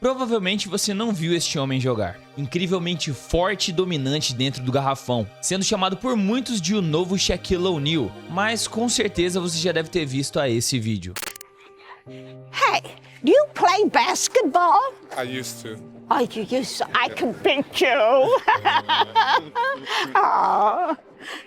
Provavelmente você não viu este homem jogar. Incrivelmente forte e dominante dentro do garrafão, sendo chamado por muitos de o novo Shaquille O'Neal, mas com certeza você já deve ter visto a esse vídeo. Hey, do you play basketball? I used to. Oh, you used to. I can beat you. Oh.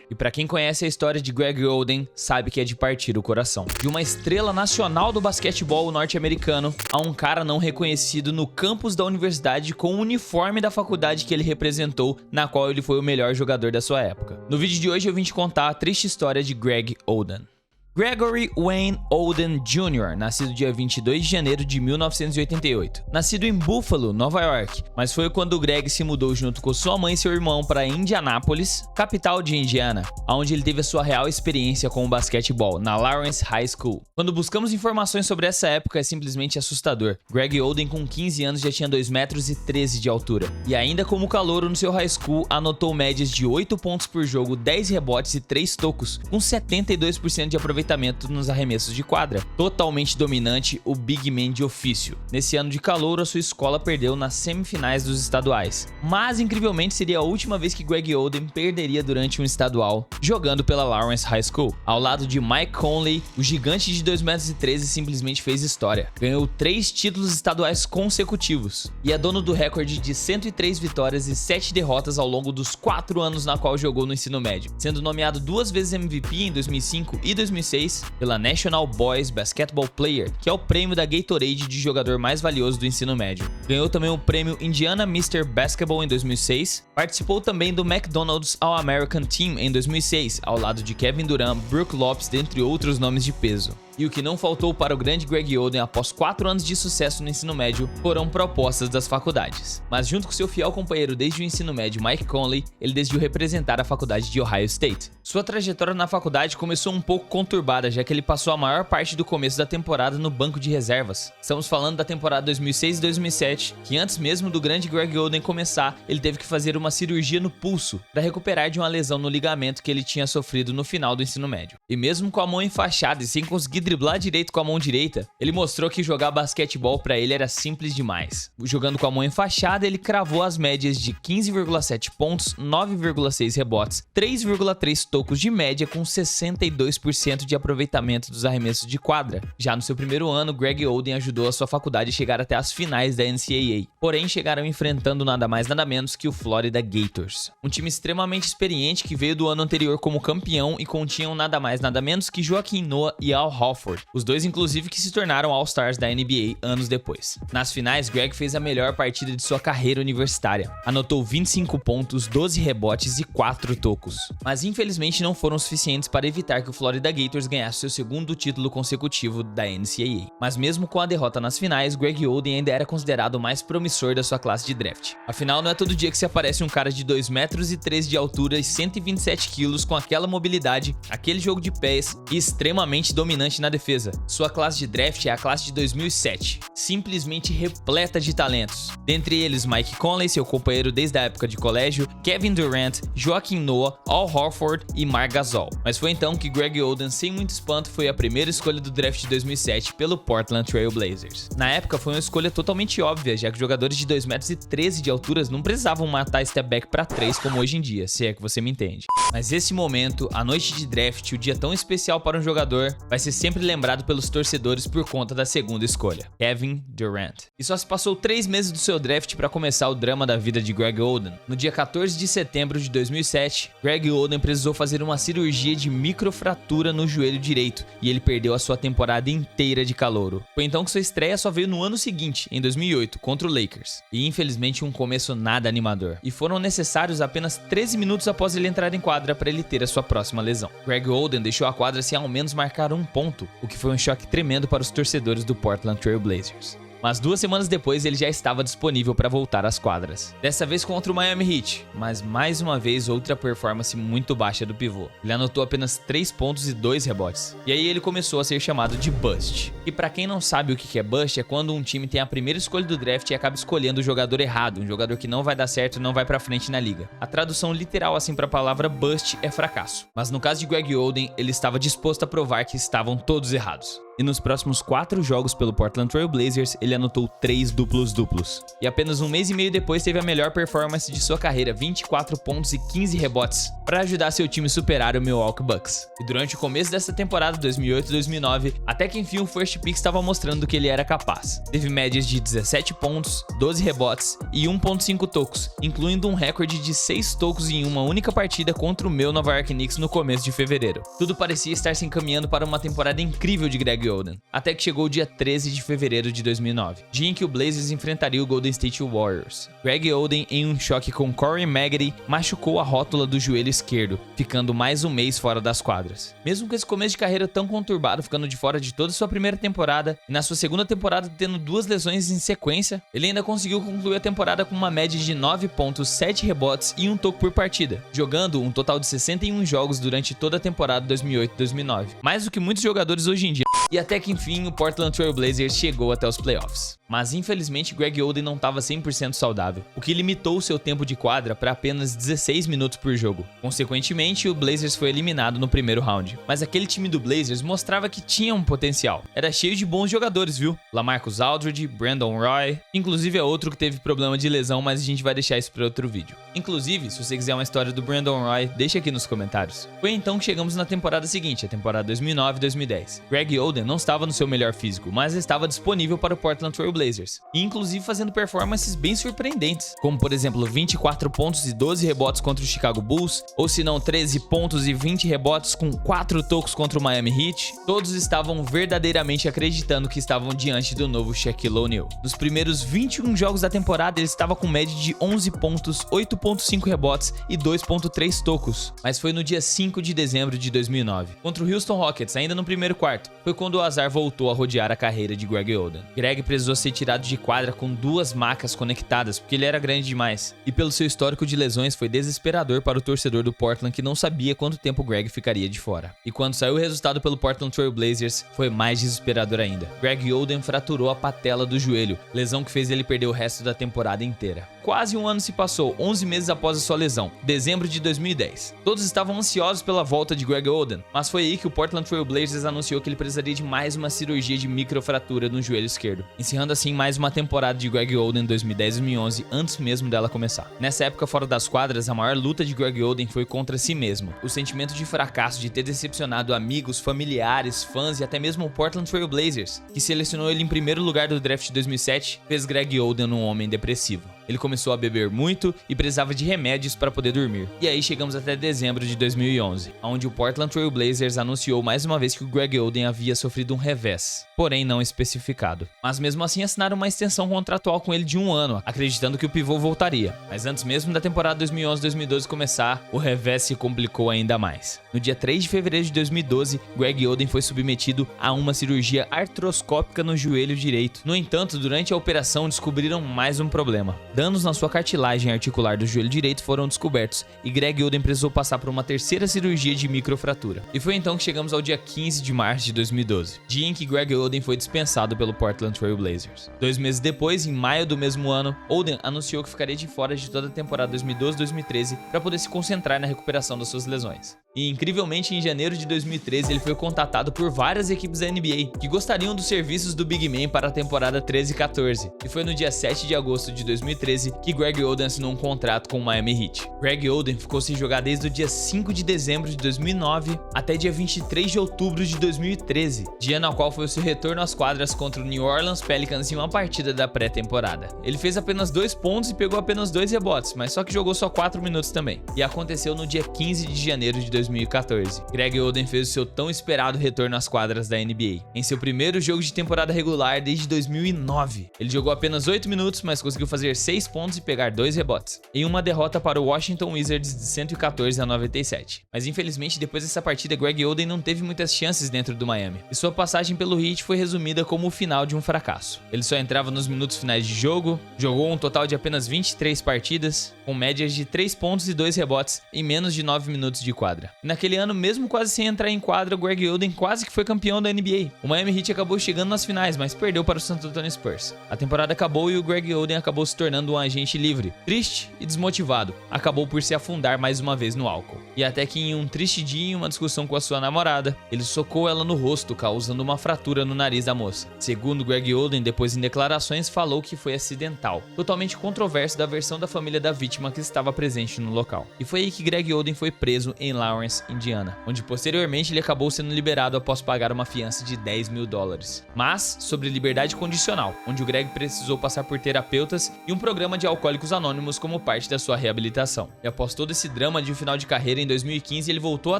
E pra quem conhece a história de Greg Oden, sabe que é de partir o coração. De uma estrela nacional do basquetebol norte-americano a um cara não reconhecido no campus da universidade com o uniforme da faculdade que ele representou, na qual ele foi o melhor jogador da sua época. No vídeo de hoje eu vim te contar a triste história de Greg Oden. Gregory Wayne Oden Jr., nascido dia 22 de janeiro de 1988. Nascido em Buffalo, Nova York, mas foi quando o Greg se mudou junto com sua mãe e seu irmão para Indianápolis, capital de Indiana, onde ele teve a sua real experiência com o basquetebol, na Lawrence High School. Quando buscamos informações sobre essa época é simplesmente assustador. Greg Oden com 15 anos já tinha 2,13 metros de altura, e ainda como calouro no seu high school anotou médias de 8 pontos por jogo, 10 rebotes e 3 tocos, com 72% de aproveitamento nos arremessos de quadra. Totalmente dominante, o Big Man de ofício. Nesse ano de calouro, a sua escola perdeu nas semifinais dos estaduais. Mas, incrivelmente, seria a última vez que Greg Oden perderia durante um estadual, jogando pela Lawrence High School. Ao lado de Mike Conley, o gigante de 2,13 metros simplesmente fez história. Ganhou 3 títulos estaduais consecutivos e é dono do recorde de 103 vitórias e 7 derrotas ao longo dos 4 anos na qual jogou no ensino médio, sendo nomeado 2 vezes MVP em 2005 e 2006 pela National Boys Basketball Player, que é o prêmio da Gatorade de jogador mais valioso do ensino médio. Ganhou também o prêmio Indiana Mr. Basketball em 2006, participou também do McDonald's All-American Team em 2006, ao lado de Kevin Durant, Brook Lopes, dentre outros nomes de peso. E o que não faltou para o grande Greg Oden após 4 anos de sucesso no ensino médio foram propostas das faculdades. Mas junto com seu fiel companheiro desde o ensino médio, Mike Conley, ele decidiu representar a faculdade de Ohio State. Sua trajetória na faculdade começou um pouco conturbada, já que ele passou a maior parte do começo da temporada no banco de reservas. Estamos falando da temporada 2006 e 2007, que antes mesmo do grande Greg Oden começar, ele teve que fazer uma cirurgia no pulso para recuperar de uma lesão no ligamento que ele tinha sofrido no final do ensino médio. E mesmo com a mão enfaixada e sem conseguir driblar direito com a mão direita, ele mostrou que jogar basquetebol para ele era simples demais. Jogando com a mão enfaixada, ele cravou as médias de 15,7 pontos, 9,6 rebotes, 3,3 tocos de média com 62% de aproveitamento dos arremessos de quadra. Já no seu primeiro ano, Greg Oden ajudou a sua faculdade a chegar até as finais da NCAA, porém chegaram enfrentando nada mais nada menos que o Florida Gators, um time extremamente experiente que veio do ano anterior como campeão e continham nada mais nada menos que Joakim Noah e Al Horford, os dois inclusive que se tornaram All-Stars da NBA anos depois. Nas finais, Greg fez a melhor partida de sua carreira universitária, anotou 25 pontos, 12 rebotes e 4 tocos, mas infelizmente não foram suficientes para evitar que o Florida Gators ganhasse seu segundo título consecutivo da NCAA. Mas mesmo com a derrota nas finais, Greg Oden ainda era considerado o mais promissor da sua classe de draft. Afinal, não é todo dia que se aparece um cara de 2,13 metros de altura e 127 quilos com aquela mobilidade, aquele jogo de pés e extremamente dominante na defesa. Sua classe de draft é a classe de 2007, simplesmente repleta de talentos. Dentre eles, Mike Conley, seu companheiro desde a época de colégio, Kevin Durant, Joakim Noah, Al Horford e Marc Gasol. Mas foi então que Greg Oden, sem muito espanto, foi a primeira escolha do draft de 2007 pelo Portland Trail Blazers. Na época foi uma escolha totalmente óbvia, já que jogadores de 2,13 metros de altura não precisavam matar step back para 3 como hoje em dia, se é que você me entende. Mas esse momento, a noite de draft, o dia tão especial para um jogador, vai ser sempre lembrado pelos torcedores por conta da segunda escolha, Kevin Durant. E só se passou 3 meses do seu draft para começar o drama da vida de Greg Oden. No dia 14 de setembro de 2007, Greg Oden precisou fazer uma cirurgia de microfratura no joelho direito e ele perdeu a sua temporada inteira de calouro. Foi então que sua estreia só veio no ano seguinte, em 2008, contra o Lakers. E infelizmente um começo nada animador. E foram necessários apenas 13 minutos após ele entrar em quadra para ele ter a sua próxima lesão. Greg Oden deixou a quadra sem ao menos marcar um ponto, o que foi um choque tremendo para os torcedores do Portland Trail Blazers. Mas 2 semanas depois ele já estava disponível para voltar às quadras. Dessa vez contra o Miami Heat, mas mais uma vez outra performance muito baixa do pivô. Ele anotou apenas 3 pontos e 2 rebotes. E aí ele começou a ser chamado de bust. E para quem não sabe o que é bust, é quando um time tem a primeira escolha do draft e acaba escolhendo o jogador errado, um jogador que não vai dar certo e não vai pra frente na liga. A tradução literal assim para a palavra bust é fracasso. Mas no caso de Greg Oden, ele estava disposto a provar que estavam todos errados. e nos próximos 4 jogos pelo Portland Trail Blazers ele anotou 3 duplos-duplos. E apenas um mês e meio depois teve a melhor performance de sua carreira, 24 pontos e 15 rebotes, para ajudar seu time a superar o Milwaukee Bucks. E durante o começo dessa temporada 2008-2009, até que enfim o first pick estava mostrando que ele era capaz. Teve médias de 17 pontos, 12 rebotes e 1.5 tocos, incluindo um recorde de 6 tocos em uma única partida contra o meu Nova York Knicks no começo de fevereiro. Tudo parecia estar se encaminhando para uma temporada incrível de Greg Oden, até que chegou o dia 13 de fevereiro de 2009, dia em que o Blazers enfrentaria o Golden State Warriors. Greg Oden, em um choque com Corey Maggette, machucou a rótula do joelho esquerdo, ficando mais um mês fora das quadras. Mesmo com esse começo de carreira tão conturbado, ficando de fora de toda sua primeira temporada, e na sua segunda temporada tendo 2 lesões em sequência, ele ainda conseguiu concluir a temporada com uma média de 9 pontos, 7 rebotes e 1 toco por partida, jogando um total de 61 jogos durante toda a temporada 2008-2009, mais do que muitos jogadores hoje em dia. E até que enfim o Portland Trail Blazers chegou até os playoffs. Mas infelizmente Greg Oden não estava 100% saudável, o que limitou seu tempo de quadra para apenas 16 minutos por jogo. Consequentemente, o Blazers foi eliminado no primeiro round. Mas aquele time do Blazers mostrava que tinha um potencial. Era cheio de bons jogadores, viu? LaMarcus Aldridge, Brandon Roy, inclusive é outro que teve problema de lesão, mas a gente vai deixar isso para outro vídeo. Inclusive, se você quiser uma história do Brandon Roy, deixa aqui nos comentários. Foi então que chegamos na temporada seguinte, a temporada 2009-2010. Greg Oden não estava no seu melhor físico, mas estava disponível para o Portland Trail Blazers, e inclusive fazendo performances bem surpreendentes, como por exemplo 24 pontos e 12 rebotes contra o Chicago Bulls, ou se não 13 pontos e 20 rebotes com 4 tocos contra o Miami Heat. Todos estavam verdadeiramente acreditando que estavam diante do novo Shaquille O'Neal. Nos primeiros 21 jogos da temporada ele estava com média de 11 pontos, 8.5 rebotes e 2.3 tocos, mas foi no dia 5 de dezembro de 2009, contra o Houston Rockets, ainda no primeiro quarto, foi quando o azar voltou a rodear a carreira de Greg Oden. Greg precisou ser tirado de quadra com 2 macas conectadas, porque ele era grande demais. E pelo seu histórico de lesões foi desesperador para o torcedor do Portland, que não sabia quanto tempo Greg ficaria de fora. E quando saiu o resultado pelo Portland Trail Blazers, foi mais desesperador ainda. Greg Oden fraturou a patela do joelho, lesão que fez ele perder o resto da temporada inteira. Quase um ano se passou, 11 meses após a sua lesão, dezembro de 2010. Todos estavam ansiosos pela volta de Greg Oden, mas foi aí que o Portland Trail Blazers anunciou que ele precisaria de mais uma cirurgia de microfratura no joelho esquerdo, encerrando assim mais uma temporada de Greg Oden 2010-2011 antes mesmo dela começar. Nessa época fora das quadras, a maior luta de Greg Oden foi contra si mesmo. O sentimento de fracasso de ter decepcionado amigos, familiares, fãs e até mesmo o Portland Trail Blazers, que selecionou ele em primeiro lugar do draft de 2007, fez Greg Oden um homem depressivo. Ele começou a beber muito e precisava de remédios para poder dormir. E aí chegamos até dezembro de 2011, onde o Portland Trail Blazers anunciou mais uma vez que o Greg Oden havia sofrido um revés, porém não especificado. Mas mesmo assim assinaram uma extensão contratual com ele de 1 ano, acreditando que o pivô voltaria. Mas antes mesmo da temporada 2011-2012 começar, o revés se complicou ainda mais. No dia 3 de fevereiro de 2012, Greg Oden foi submetido a uma cirurgia artroscópica no joelho direito. No entanto, durante a operação descobriram mais um problema. Danos na sua cartilagem articular do joelho direito foram descobertos e Greg Oden precisou passar por uma terceira cirurgia de microfratura. E foi então que chegamos ao dia 15 de março de 2012, dia em que Greg Oden foi dispensado pelo Portland Trail Blazers. 2 meses depois, em maio do mesmo ano, Oden anunciou que ficaria de fora de toda a temporada 2012-2013 para poder se concentrar na recuperação das suas lesões. E incrivelmente, em janeiro de 2013, ele foi contatado por várias equipes da NBA que gostariam dos serviços do Big Man para a temporada 13 e 14. E foi no dia 7 de agosto de 2013 que Greg Oden assinou um contrato com o Miami Heat. Greg Oden ficou sem jogar desde o dia 5 de dezembro de 2009 até dia 23 de outubro de 2013, dia no qual foi o seu retorno às quadras contra o New Orleans Pelicans em uma partida da pré-temporada. Ele fez apenas 2 pontos e pegou apenas 2 rebotes, mas só que jogou só 4 minutos também. E aconteceu no dia 15 de janeiro de 2014. Greg Oden fez o seu tão esperado retorno às quadras da NBA, em seu primeiro jogo de temporada regular desde 2009. Ele jogou apenas 8 minutos, mas conseguiu fazer 6 pontos e pegar 2 rebotes, em uma derrota para o Washington Wizards de 114-97. Mas infelizmente, depois dessa partida, Greg Oden não teve muitas chances dentro do Miami, e sua passagem pelo Heat foi resumida como o final de um fracasso. Ele só entrava nos minutos finais de jogo, jogou um total de apenas 23 partidas, com médias de 3 pontos e 2 rebotes em menos de 9 minutos de quadra. E naquele ano, mesmo quase sem entrar em quadra, o Greg Oden quase que foi campeão da NBA. O Miami Heat acabou chegando nas finais, mas perdeu para o San Antonio Spurs. A temporada acabou e o Greg Oden acabou se tornando um agente livre. Triste e desmotivado, acabou por se afundar mais uma vez no álcool. E até que em um triste dia, em uma discussão com a sua namorada, ele socou ela no rosto, causando uma fratura no nariz da moça. Segundo Greg Oden, depois em declarações, falou que foi acidental, totalmente controverso da versão da família da vítima que estava presente no local. E foi aí que Greg Oden foi preso em Lawrence, Indiana, onde posteriormente ele acabou sendo liberado após pagar uma fiança de $10.000. Mas sobre liberdade condicional, onde o Greg precisou passar por terapeutas e um programa de alcoólicos anônimos como parte da sua reabilitação. E após todo esse drama de um final de carreira, em 2015 ele voltou a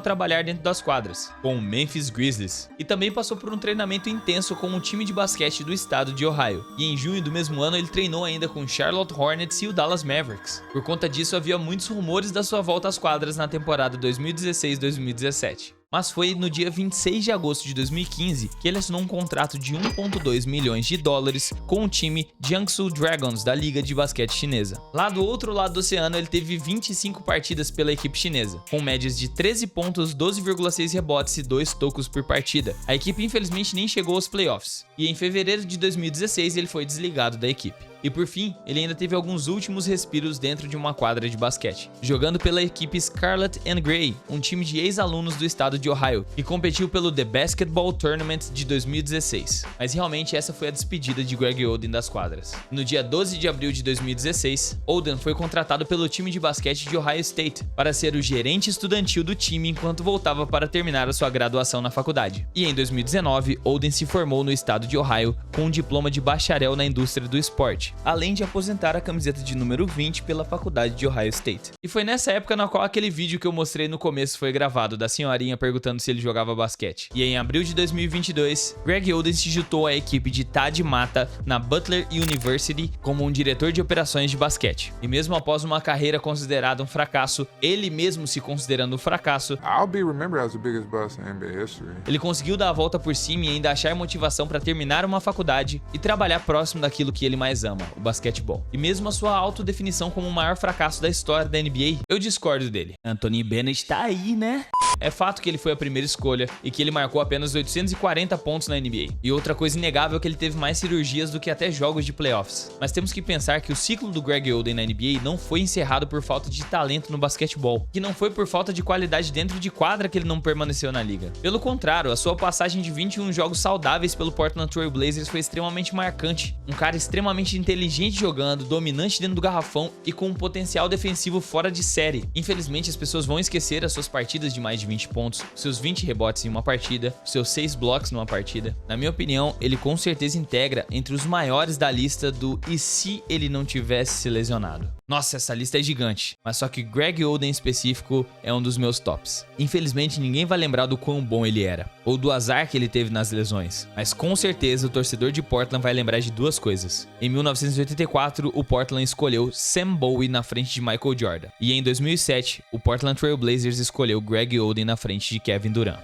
trabalhar dentro das quadras, com o Memphis Grizzlies, e também passou por um treinamento intenso com um time de basquete do estado de Ohio. E em junho do mesmo ano ele treinou ainda com o Charlotte Hornets e o Dallas Mavericks. Por conta disso, havia muitos rumores da sua volta às quadras na temporada 2016-2017. Mas foi no dia 26 de agosto de 2015 que ele assinou um contrato de $1,2 milhões com o time Jiangsu Dragons da Liga de Basquete Chinesa. Lá do outro lado do oceano, ele teve 25 partidas pela equipe chinesa, com médias de 13 pontos, 12,6 rebotes e 2 tocos por partida. A equipe infelizmente nem chegou aos playoffs, e em fevereiro de 2016 ele foi desligado da equipe. E por fim, ele ainda teve alguns últimos respiros dentro de uma quadra de basquete, jogando pela equipe Scarlet and Grey, um time de ex-alunos do estado de Ohio, que competiu pelo The Basketball Tournament de 2016. Mas realmente essa foi a despedida de Greg Oden das quadras. No dia 12 de abril de 2016, Oden foi contratado pelo time de basquete de Ohio State para ser o gerente estudantil do time enquanto voltava para terminar a sua graduação na faculdade. E em 2019, Oden se formou no estado de Ohio com um diploma de bacharel na indústria do esporte, além de aposentar a camiseta de número 20 pela faculdade de Ohio State. E foi nessa época na qual aquele vídeo que eu mostrei no começo foi gravado, da senhorinha perguntando se ele jogava basquete. E em abril de 2022, Greg Oden se juntou à equipe de Tad Mata na Butler University como um diretor de operações de basquete. E mesmo após uma carreira considerada um fracasso, ele mesmo se considerando um fracasso, ele conseguiu dar a volta por cima e ainda achar motivação para terminar uma faculdade e trabalhar próximo daquilo que ele mais ama, o basquetebol. E mesmo a sua autodefinição como o maior fracasso da história da NBA, eu discordo dele. Anthony Bennett tá aí, né? É fato que ele foi a primeira escolha e que ele marcou apenas 840 pontos na NBA. E outra coisa inegável é que ele teve mais cirurgias do que até jogos de playoffs. Mas temos que pensar que o ciclo do Greg Oden na NBA não foi encerrado por falta de talento no basquetebol, que não foi por falta de qualidade dentro de quadra que ele não permaneceu na liga. Pelo contrário, a sua passagem de 21 jogos saudáveis pelo Portland Trail Blazers foi extremamente marcante. Um cara extremamente inteligente jogando, dominante dentro do garrafão e com um potencial defensivo fora de série. Infelizmente, as pessoas vão esquecer as suas partidas de mais de 20 pontos, seus 20 rebotes em uma partida, seus 6 blocos numa partida. Na minha opinião, ele com certeza integra entre os maiores da lista do "e se ele não tivesse se lesionado". Nossa, essa lista é gigante, mas só que Greg Oden em específico é um dos meus tops. Infelizmente, ninguém vai lembrar do quão bom ele era, ou do azar que ele teve nas lesões, mas com certeza o torcedor de Portland vai lembrar de duas coisas. Em 1984, o Portland escolheu Sam Bowie na frente de Michael Jordan, e em 2007, o Portland Trail Blazers escolheu Greg Oden na frente de Kevin Durant.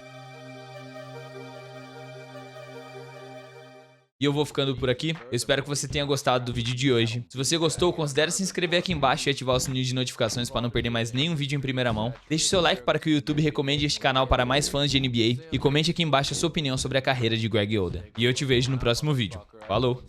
E eu vou ficando por aqui, eu espero que você tenha gostado do vídeo de hoje. Se você gostou, considere se inscrever aqui embaixo e ativar o sininho de notificações para não perder mais nenhum vídeo em primeira mão. Deixe seu like para que o YouTube recomende este canal para mais fãs de NBA e comente aqui embaixo a sua opinião sobre a carreira de Greg Oden. E eu te vejo no próximo vídeo. Falou!